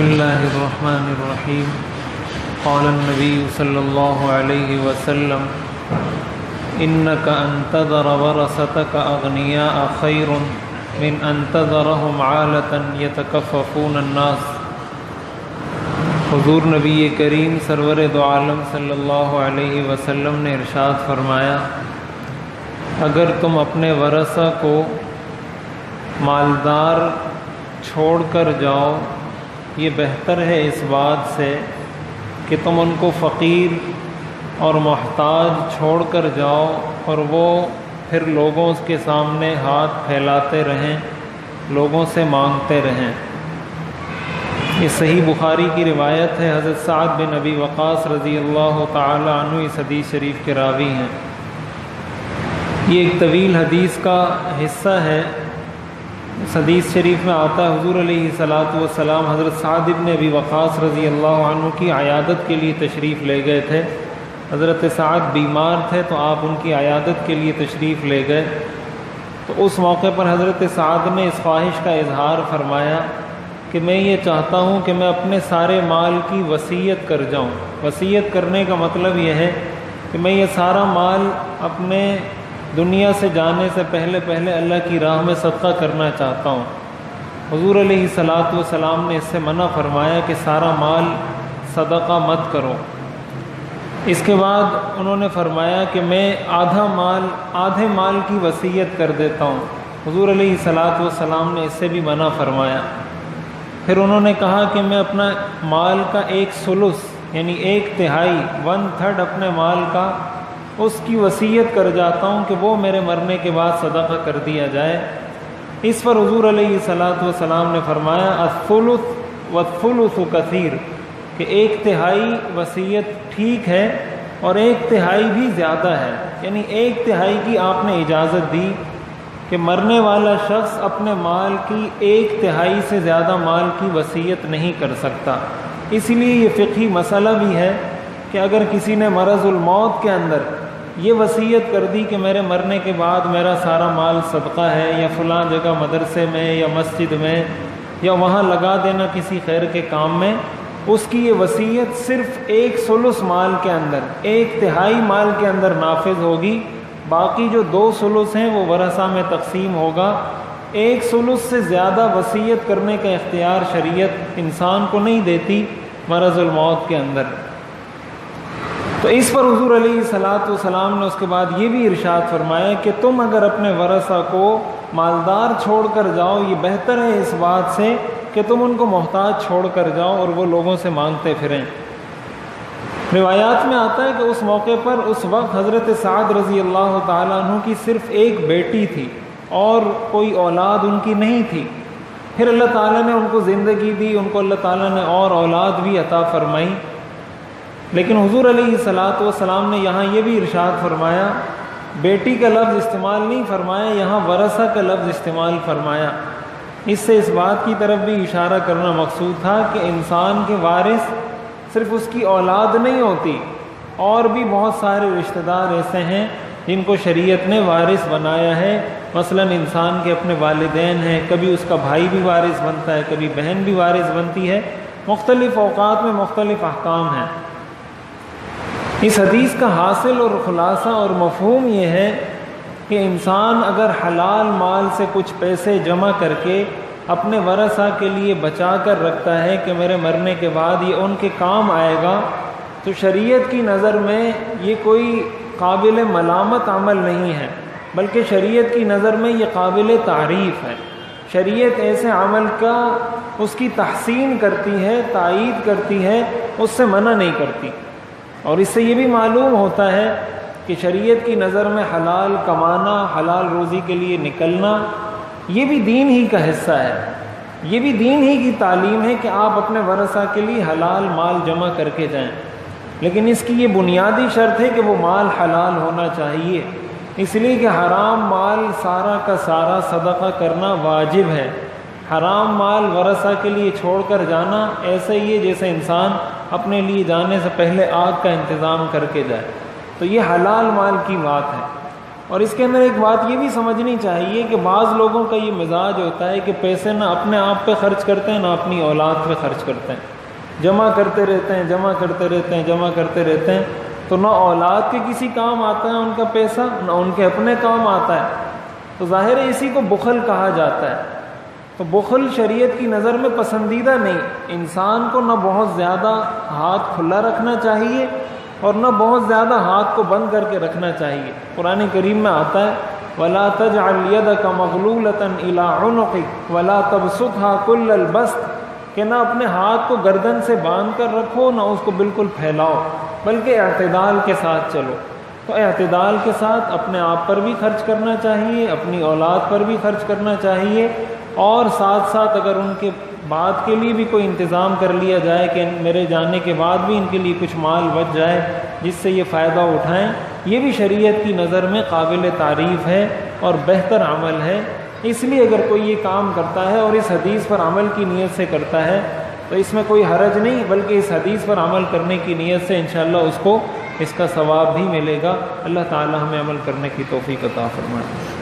بسم اللہ الرحمن الرحیم قال النبی صلی اللہ علیہ وسلم انک ان تذر ورثتک اغنیاء خیر من ان تذرهم عالة یتکففون الناس۔ حضور نبی کریم سرور دو عالم صلی اللہ علیہ وسلم نے ارشاد فرمایا، اگر تم اپنے ورثہ کو مالدار چھوڑ کر جاؤ، یہ بہتر ہے اس بات سے کہ تم ان کو فقیر اور محتاج چھوڑ کر جاؤ اور وہ پھر لوگوں کے سامنے ہاتھ پھیلاتے رہیں، لوگوں سے مانگتے رہیں۔ یہ صحیح بخاری کی روایت ہے، حضرت سعد بن ابی وقاص رضی اللہ تعالی عنہ اس حدیث شریف کے راوی ہیں۔ یہ ایک طویل حدیث کا حصہ ہے۔ اس حدیث شریف میں آتا ہے حضور علیہ الصلاۃ والسلام حضرت سعد بن ابی وقاص رضی اللہ عنہ کی عیادت کے لیے تشریف لے گئے تھے۔ حضرت سعد بیمار تھے تو آپ ان کی عیادت کے لیے تشریف لے گئے، تو اس موقع پر حضرت سعد نے اس خواہش کا اظہار فرمایا کہ میں یہ چاہتا ہوں کہ میں اپنے سارے مال کی وصیت کر جاؤں۔ وصیت کرنے کا مطلب یہ ہے کہ میں یہ سارا مال اپنے دنیا سے جانے سے پہلے اللہ کی راہ میں صدقہ کرنا چاہتا ہوں۔ حضور علیہ الصلاۃ والسلام نے اس سے منع فرمایا کہ سارا مال صدقہ مت کرو۔ اس کے بعد انہوں نے فرمایا کہ میں آدھے مال کی وصیت کر دیتا ہوں۔ حضور علیہ الصلاۃ والسلام نے اس سے بھی منع فرمایا۔ پھر انہوں نے کہا کہ میں اپنا مال کا 1/3 یعنی 1/3 1/3 اپنے مال کا اس کی وصیت کر جاتا ہوں کہ وہ میرے مرنے کے بعد صدقہ کر دیا جائے۔ اس پر حضور علیہ الصلاۃ والسلام نے فرمایا الثلث والثلث کثیر، کہ 1/3 وصیت ٹھیک ہے اور 1/3 بھی زیادہ ہے، یعنی 1/3 کی آپ نے اجازت دی کہ مرنے والا شخص اپنے مال کی 1/3 سے زیادہ مال کی وصیت نہیں کر سکتا۔ اس لیے یہ فقہی مسئلہ بھی ہے کہ اگر کسی نے مرض الموت کے اندر یہ وصیت کر دی کہ میرے مرنے کے بعد میرا سارا مال صدقہ ہے، یا فلاں جگہ مدرسے میں یا مسجد میں یا وہاں لگا دینا کسی خیر کے کام میں، اس کی یہ وصیت صرف 1/3 مال کے اندر 1/3 مال کے اندر نافذ ہوگی، باقی جو 2/3 ہیں وہ ورثہ میں تقسیم ہوگا۔ 1/3 سے زیادہ وصیت کرنے کا اختیار شریعت انسان کو نہیں دیتی مرض الموت کے اندر۔ تو اس پر حضور علیہ الصلاۃ والسلام نے اس کے بعد یہ بھی ارشاد فرمایا کہ تم اگر اپنے ورثہ کو مالدار چھوڑ کر جاؤ، یہ بہتر ہے اس بات سے کہ تم ان کو محتاج چھوڑ کر جاؤ اور وہ لوگوں سے مانگتے پھریں۔ روایات میں آتا ہے کہ اس موقع پر اس وقت حضرت سعد رضی اللہ تعالیٰ عنہ کی صرف ایک بیٹی تھی اور کوئی اولاد ان کی نہیں تھی۔ پھر اللہ تعالیٰ نے ان کو زندگی دی، ان کو اللہ تعالیٰ نے اور اولاد بھی عطا فرمائی، لیکن حضور علیہ الصلاۃ والسلام نے یہاں یہ بھی ارشاد فرمایا، بیٹی کا لفظ استعمال نہیں فرمایا، یہاں ورثہ کا لفظ استعمال فرمایا۔ اس سے اس بات کی طرف بھی اشارہ کرنا مقصود تھا کہ انسان کے وارث صرف اس کی اولاد نہیں ہوتی، اور بھی بہت سارے رشتہ دار ایسے ہیں جن کو شریعت نے وارث بنایا ہے۔ مثلا انسان کے اپنے والدین ہیں، کبھی اس کا بھائی بھی وارث بنتا ہے، کبھی بہن بھی وارث بنتی ہے، مختلف اوقات میں مختلف احکام ہیں۔ اس حدیث کا حاصل اور خلاصہ اور مفہوم یہ ہے کہ انسان اگر حلال مال سے کچھ پیسے جمع کر کے اپنے ورثہ کے لیے بچا کر رکھتا ہے کہ میرے مرنے کے بعد یہ ان کے کام آئے گا، تو شریعت کی نظر میں یہ کوئی قابل ملامت عمل نہیں ہے، بلکہ شریعت کی نظر میں یہ قابل تعریف ہے۔ شریعت ایسے عمل کا اس کی تحسین کرتی ہے، تائید کرتی ہے، اس سے منع نہیں کرتی۔ اور اس سے یہ بھی معلوم ہوتا ہے کہ شریعت کی نظر میں حلال کمانا، حلال روزی کے لیے نکلنا، یہ بھی دین ہی کا حصہ ہے، یہ بھی دین ہی کی تعلیم ہے کہ آپ اپنے ورثہ کے لیے حلال مال جمع کر کے جائیں، لیکن اس کی یہ بنیادی شرط ہے کہ وہ مال حلال ہونا چاہیے، اس لیے کہ حرام مال سارا کا سارا صدقہ کرنا واجب ہے۔ حرام مال ورثہ کے لیے چھوڑ کر جانا ایسے ہی ہے جیسے انسان اپنے لیے جانے سے پہلے آگ کا انتظام کر کے جائے، تو یہ حلال مال کی بات ہے۔ اور اس کے اندر ایک بات یہ بھی سمجھنی چاہیے کہ بعض لوگوں کا یہ مزاج ہوتا ہے کہ پیسے نہ اپنے آپ پہ خرچ کرتے ہیں نہ اپنی اولاد پہ خرچ کرتے ہیں، جمع کرتے رہتے ہیں، جمع کرتے رہتے ہیں، جمع کرتے رہتے ہیں، تو نہ اولاد کے کسی کام آتا ہے ان کا پیسہ، نہ ان کے اپنے کام آتا ہے، تو ظاہر ہے اسی کو بخل کہا جاتا ہے۔ تو بخل شریعت کی نظر میں پسندیدہ نہیں، انسان کو نہ بہت زیادہ ہاتھ کھلا رکھنا چاہیے اور نہ بہت زیادہ ہاتھ کو بند کر کے رکھنا چاہیے۔ قرآن کریم میں آتا ہے وَلَا تَجْعَلْ يَدَكَ مَغْلُولَةً إِلَىٰ عُنُقِكَ وَلَا تَبْسُطْهَا كُلَّ الْبَسْطِ، کہ نہ اپنے ہاتھ کو گردن سے باندھ کر رکھو نہ اس کو بالکل پھیلاؤ، بلکہ اعتدال کے ساتھ چلو۔ تو اعتدال کے ساتھ اپنے آپ پر بھی خرچ کرنا چاہیے، اپنی اولاد پر بھی خرچ کرنا چاہیے، اور ساتھ ساتھ اگر ان کے بعد کے لیے بھی کوئی انتظام کر لیا جائے کہ میرے جانے کے بعد بھی ان کے لیے کچھ مال بچ جائے جس سے یہ فائدہ اٹھائیں، یہ بھی شریعت کی نظر میں قابل تعریف ہے اور بہتر عمل ہے۔ اس لیے اگر کوئی یہ کام کرتا ہے اور اس حدیث پر عمل کی نیت سے کرتا ہے تو اس میں کوئی حرج نہیں، بلکہ اس حدیث پر عمل کرنے کی نیت سے انشاءاللہ اس کو اس کا ثواب بھی ملے گا۔ اللہ تعالی ہمیں عمل کرنے کی توفیق عطا فرمائے۔